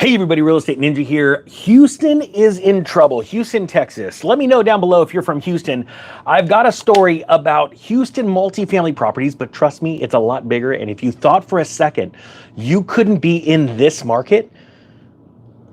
Hey everybody, Real Estate Ninja here. Houston is in trouble. Houston, Texas. Let me know down below if you're from Houston. I've got a story about Houston multifamily properties, but trust me, it's a lot bigger. And if you thought for a second you couldn't be in this market,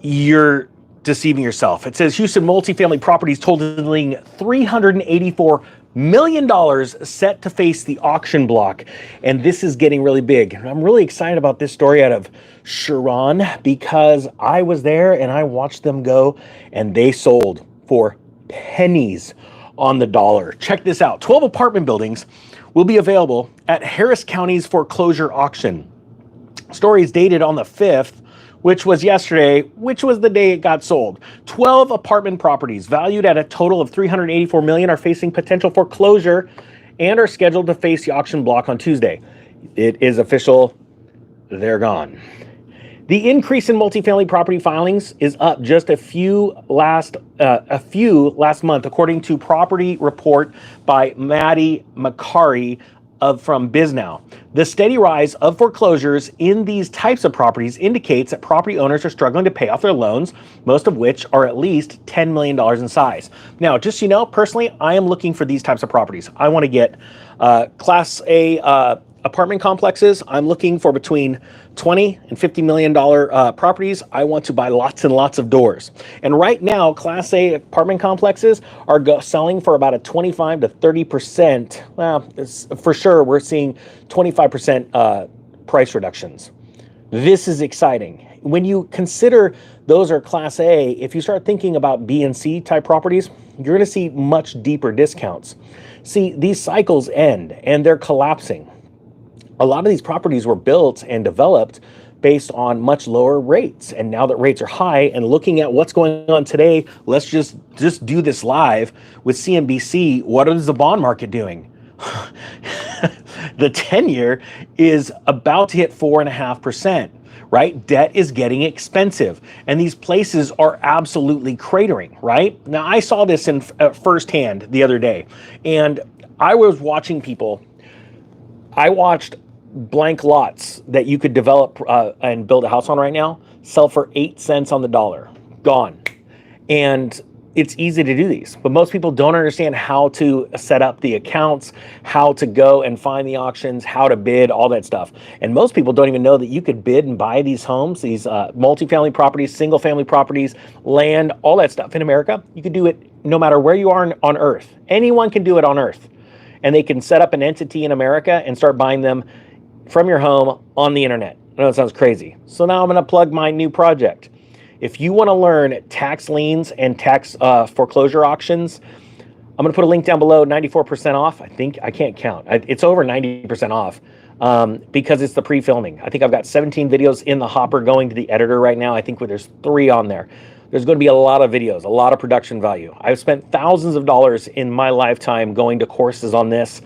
you're deceiving yourself. It says Houston multifamily properties totaling $384 million set to face the auction block. And this is getting really big. I'm really excited about this story out of Sharon because I was there and I watched them go and they sold for pennies on the dollar. Check this out. 12 apartment buildings will be available at Harris County's foreclosure auction. Story is dated on the 5th, which was yesterday, which was the day it got sold. 12 apartment properties valued at a total of $384 million are facing potential foreclosure and are scheduled to face the auction block on Tuesday. It is official, they're gone. The increase in multifamily property filings is up just a few last month, according to property report by Maddie McCary from BizNow. The steady rise of foreclosures in these types of properties indicates that property owners are struggling to pay off their loans, most of which are at least $10 million in size. Now, just so you know, personally, I am looking for these types of properties. I want to get Class A apartment complexes. I'm looking for between $20 and $50 million properties. I want to buy lots and lots of doors. And right now, Class A apartment complexes are selling for about a 25 to 30%. Well, for sure, we're seeing 25% price reductions. This is exciting. When you consider those are Class A, if you start thinking about B and C type properties, you're going to see much deeper discounts. See, these cycles end and they're collapsing. A lot of these properties were built and developed based on much lower rates. And now that rates are high and looking at what's going on today, let's just do this live with CNBC. What is the bond market doing? The 10-year is about to hit 4.5%, right? Debt is getting expensive and these places are absolutely cratering, right? Now, I saw this in firsthand the other day and I was watching people. I watched blank lots that you could develop and build a house on right now sell for 8 cents on the dollar, gone. And it's easy to do these, but most people don't understand how to set up the accounts, how to go and find the auctions, how to bid, all that stuff. And most people don't even know that you could bid and buy these homes, these multifamily properties, single family properties, land, all that stuff in America. You can do it no matter where you are on earth. Anyone can do it on earth. And they can set up an entity in America and start buying them from your home on the internet. I know it sounds crazy. So now I'm going to plug my new project. If you want to learn tax liens and tax foreclosure auctions, I'm going to put a link down below, 94% off. I can't count. It's over 90% off because it's the pre-filming. I think I've got 17 videos in the hopper going to the editor right now. I think there's 3 on there. There's going to be a lot of videos, a lot of production value. I've spent thousands of dollars in my lifetime going to courses on this,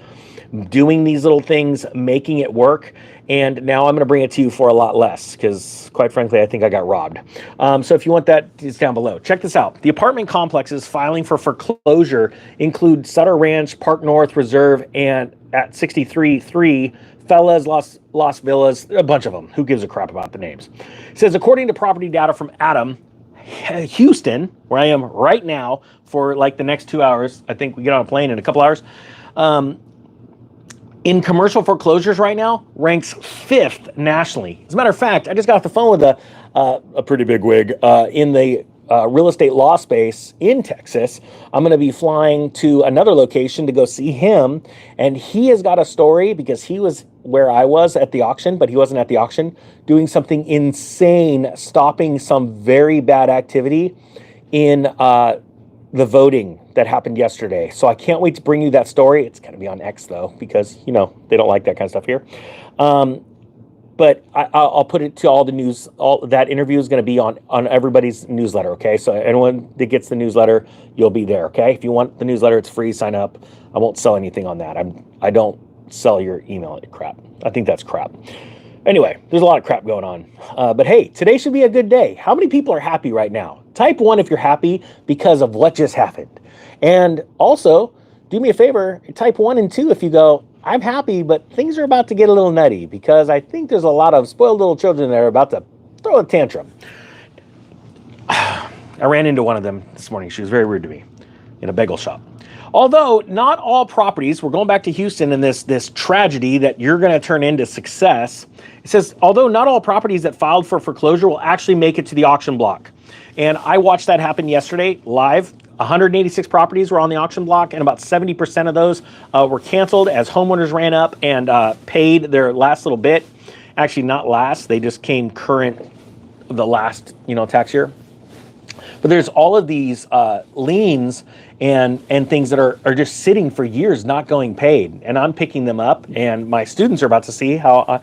doing these little things, making it work. And now I'm going to bring it to you for a lot less because, quite frankly, I think I got robbed. So if you want that, it's down below. Check this out. The apartment complexes filing for foreclosure include Sutter Ranch, Park North, Reserve, and at 63-3, Fellas, Las Villas, a bunch of them. Who gives a crap about the names? It says, according to property data from Adam, Houston, where I am right now for like the next 2 hours, I think we get on a plane in a couple hours, in commercial foreclosures right now, ranks 5th nationally. As a matter of fact, I just got off the phone with a pretty big wig in the real estate law space in Texas. I'm going to be flying to another location to go see him, and he has got a story because he was where I was at the auction, but he wasn't at the auction, doing something insane, stopping some very bad activity in the voting that happened yesterday. So I can't wait to bring you that story. It's going to be on X though, because you know they don't like that kind of stuff here. But I'll put it to all the news. All that interview is going to be on everybody's newsletter. Okay, so anyone that gets the newsletter, you'll be there. Okay, if you want the newsletter, it's free. Sign up. I won't sell anything on that. I don't sell your email crap. I think that's crap. Anyway, there's a lot of crap going on. But hey, today should be a good day. How many people are happy right now? Type 1 if you're happy because of what just happened. And also, do me a favor, type 1 and 2 if you go, I'm happy, but things are about to get a little nutty because I think there's a lot of spoiled little children that are about to throw a tantrum. I ran into one of them this morning. She was very rude to me in a bagel shop. Although not all properties, we're going back to Houston and this tragedy that you're going to turn into success. It says, although not all properties that filed for foreclosure will actually make it to the auction block. And I watched that happen yesterday live. 186 properties were on the auction block, and about 70% of those were canceled as homeowners ran up and paid their last little bit. Actually, not last, they just came current the last tax year. But there's all of these liens and things that are just sitting for years not going paid, and I'm picking them up, and my students are about to see how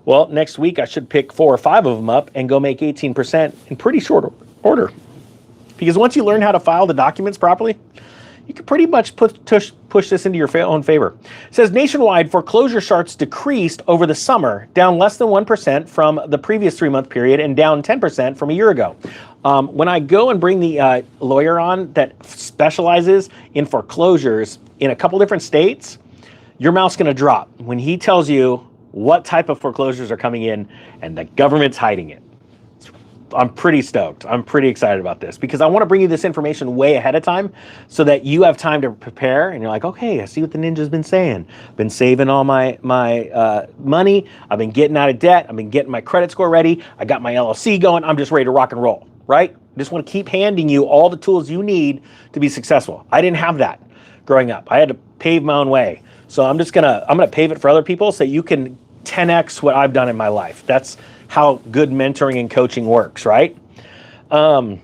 well, next week I should pick 4 or 5 of them up and go make 18% in pretty short order. Because once you learn how to file the documents properly, you can pretty much push this into your own favor. It says nationwide foreclosure starts decreased over the summer, down less than 1% from the previous 3-month period and down 10% from a year ago. When I go and bring the lawyer on that specializes in foreclosures in a couple different states, your mouth's going to drop when he tells you what type of foreclosures are coming in and the government's hiding it. I'm pretty stoked. I'm pretty excited about this because I want to bring you this information way ahead of time so that you have time to prepare and you're like, okay, I see what the ninja's been saying. Been saving all my money. I've been getting out of debt. I've been getting my credit score ready. I got my LLC going. I'm just ready to rock and roll, right? I just want to keep handing you all the tools you need to be successful. I didn't have that growing up. I had to pave my own way. So I'm gonna pave it for other people so you can 10x what I've done in my life. That's how good mentoring and coaching works, right? And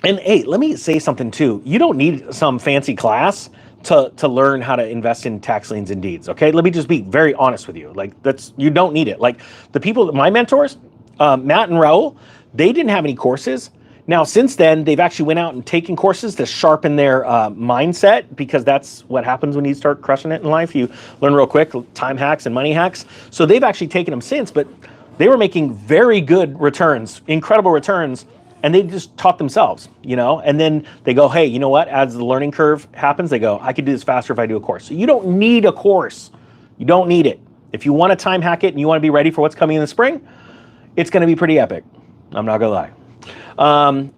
hey, let me say something too. You don't need some fancy class to learn how to invest in tax liens and deeds, okay? Let me just be very honest with you. Like you don't need it. Like the people, my mentors, Matt and Raul, they didn't have any courses. Now, since then, they've actually went out and taken courses to sharpen their mindset, because that's what happens when you start crushing it in life. You learn real quick, time hacks and money hacks. So they've actually taken them since, but they were making very good returns, incredible returns, and they just taught themselves, and then they go, hey, you know what? As the learning curve happens, they go, I could do this faster if I do a course. So you don't need a course. You don't need it. If you want to time hack it and you want to be ready for what's coming in the spring, it's going to be pretty epic. I'm not going to lie.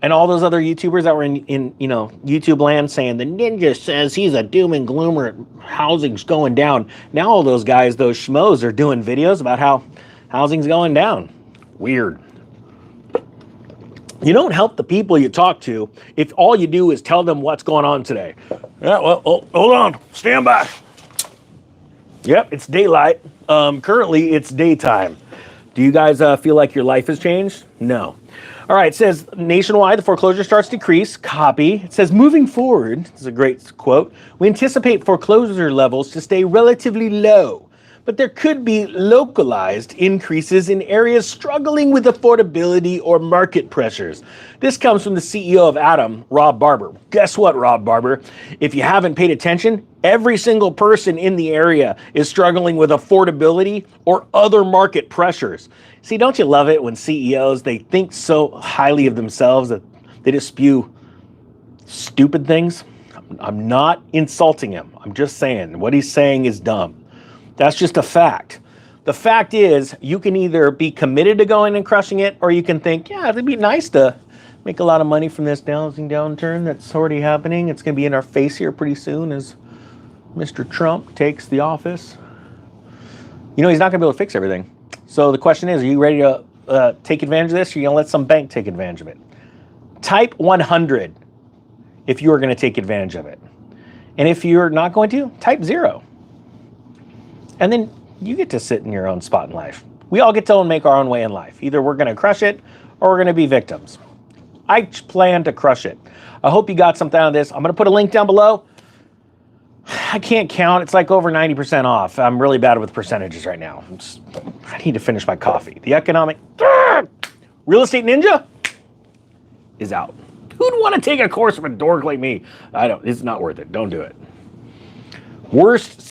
And all those other YouTubers that were in YouTube land saying the ninja says he's a doom and gloomer, housing's going down. Now all those guys, those schmoes, are doing videos about how housing's going down. Weird. You don't help the people you talk to if all you do is tell them what's going on today. Yeah, well, hold on. Stand by. Yep, it's daylight. Currently, it's daytime. Do you guys feel like your life has changed? No. All right, it says nationwide, the foreclosure starts to decrease. Copy. It says moving forward, this is a great quote, we anticipate foreclosure levels to stay relatively low, but there could be localized increases in areas struggling with affordability or market pressures. This comes from the CEO of Adam, Rob Barber. Guess what, Rob Barber? If you haven't paid attention, every single person in the area is struggling with affordability or other market pressures. See, don't you love it when CEOs, they think so highly of themselves that they just spew stupid things? I'm not insulting him. I'm just saying what he's saying is dumb. That's just a fact. The fact is, you can either be committed to going and crushing it, or you can think, yeah, it'd be nice to make a lot of money from this housing downturn that's already happening. It's going to be in our face here pretty soon as Mr. Trump takes the office. He's not going to be able to fix everything. So the question is, are you ready to take advantage of this, or are you going to let some bank take advantage of it? Type 100 if you are going to take advantage of it. And if you're not going to, type 0. And then you get to sit in your own spot in life. We all get to make our own way in life. Either we're going to crush it or we're going to be victims. I plan to crush it. I hope you got something out of this. I'm going to put a link down below. I can't count. It's like over 90% off. I'm really bad with percentages right now. I need to finish my coffee. The economic real estate ninja is out. Who'd want to take a course from a dork like me? It's not worth it. Don't do it. Worst